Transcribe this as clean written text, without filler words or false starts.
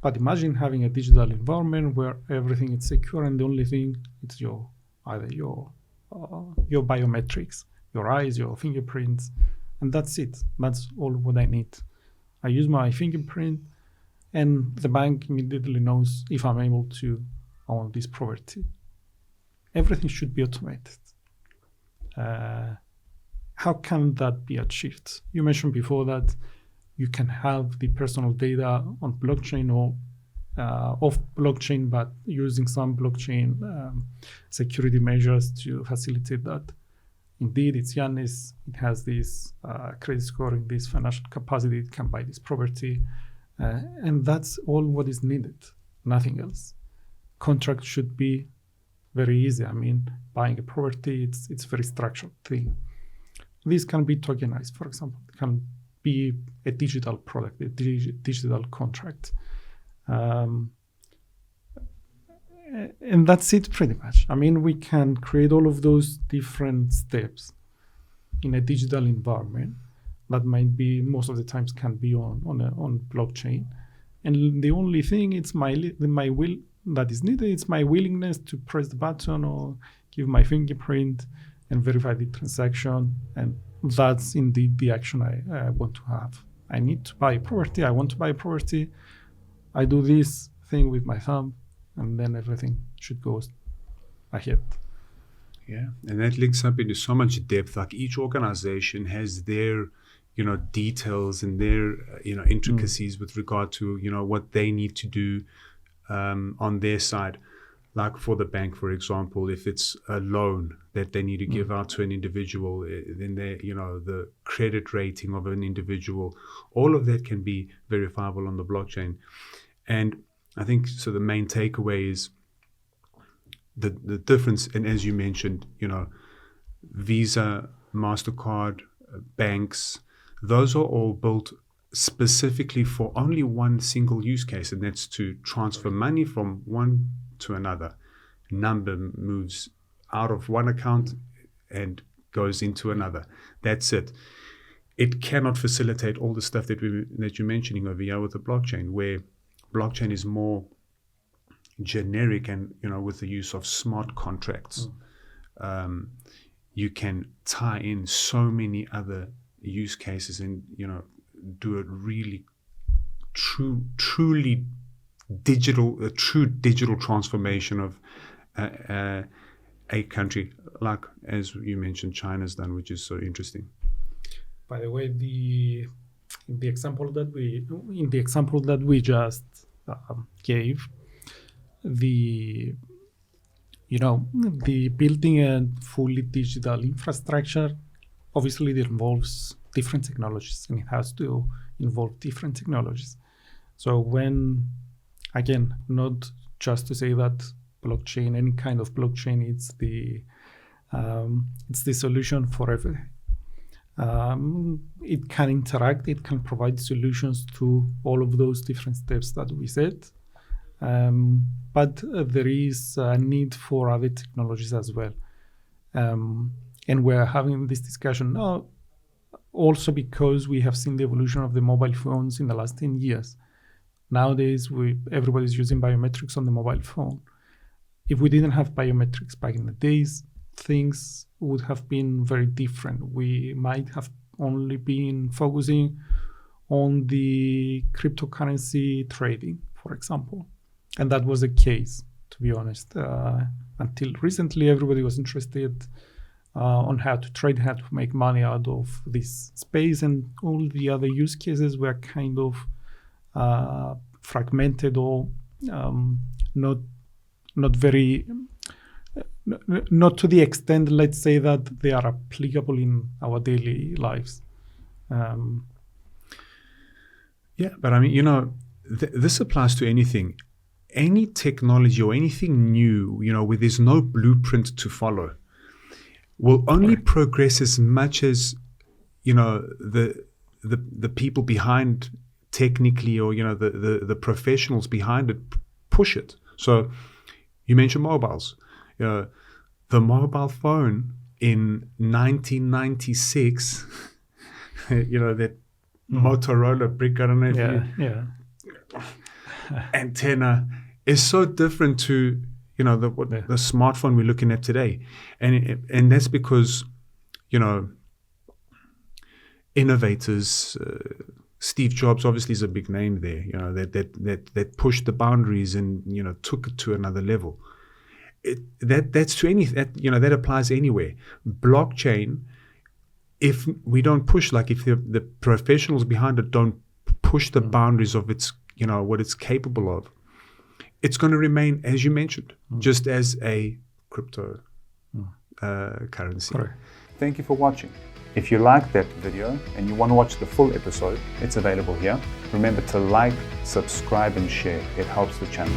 But imagine having a digital environment where everything is secure and the only thing it's either your biometrics, your eyes, your fingerprints, and that's it. That's all what I need. I use my fingerprint, and the bank immediately knows if I'm able to own this property. Everything should be automated. How can that be achieved? You mentioned before that you can have the personal data on blockchain or off blockchain, but using some blockchain security measures to facilitate that. Indeed, it's Yiannis. It has this credit scoring, this financial capacity. It can buy this property. And that's all what is needed, nothing else. Contract should be very easy. I mean, buying a property, it's a very structured thing. This can be tokenized, for example. It can be a digital product, a digital contract. And that's it pretty much. I mean, we can create all of those different steps in a digital environment that might be, most of the times can be on blockchain. And the only thing it's my will that is needed, it's my willingness to press the button or give my fingerprint and verify the transaction. And that's indeed the action I want to have. I need to buy a property. I want to buy a property. I do this thing with my thumb, and then everything should go ahead. Yeah, and that links up into so much depth. Like each organization has their, details and their, intricacies with regard to, what they need to do on their side. Like for the bank, for example, if it's a loan that they need to give out to an individual, then the credit rating of an individual, all of that can be verifiable on the blockchain. And I think so the main takeaway is the difference, and as you mentioned, Visa, MasterCard, banks, those are all built specifically for only one single use case, and that's to transfer money from one to another. Number moves out of one account and goes into another. That's it. It cannot facilitate all the stuff that you're mentioning over here with the blockchain, where blockchain is more generic and, with the use of smart contracts. You can tie in so many other use cases and, do a really truly true digital transformation of a country, like, as you mentioned, China's done, which is so interesting. By the way, in the example that we just gave, the building a fully digital infrastructure, obviously it involves different technologies, and it has to involve different technologies. So again, not just to say that blockchain, any kind of blockchain, it's the solution for everything. It can interact, it can provide solutions to all of those different steps that we said. But there is a need for other technologies as well. And we're having this discussion now also because we have seen the evolution of the mobile phones in the last 10 years. Nowadays, everybody's using biometrics on the mobile phone. If we didn't have biometrics back in the days, things would have been very different. We might have only been focusing on the cryptocurrency trading, for example. And that was the case, to be honest. Until recently, everybody was interested on how to trade, how to make money out of this space, and all the other use cases were kind of fragmented or not to the extent, let's say, that they are applicable in our daily lives. Yeah, but I mean, this applies to anything. Any technology or anything new, where there's no blueprint to follow, will only progress as much as, the people behind technically, or, the professionals behind it push it. So you mentioned mobiles. The mobile phone in 1996, that Motorola brick, I don't know if antenna is so different to the smartphone we're looking at today, and that's because innovators. Steve Jobs obviously is a big name there. That pushed the boundaries and took it to another level. That's to any that applies anywhere. Blockchain, if we don't push, like if the professionals behind it don't push the boundaries of its what it's capable of, it's going to remain, as you mentioned, just as a crypto currency. Correct. Thank you for watching. If you liked that video and you want to watch the full episode, it's available here. Remember to like, subscribe and share. It helps the channel.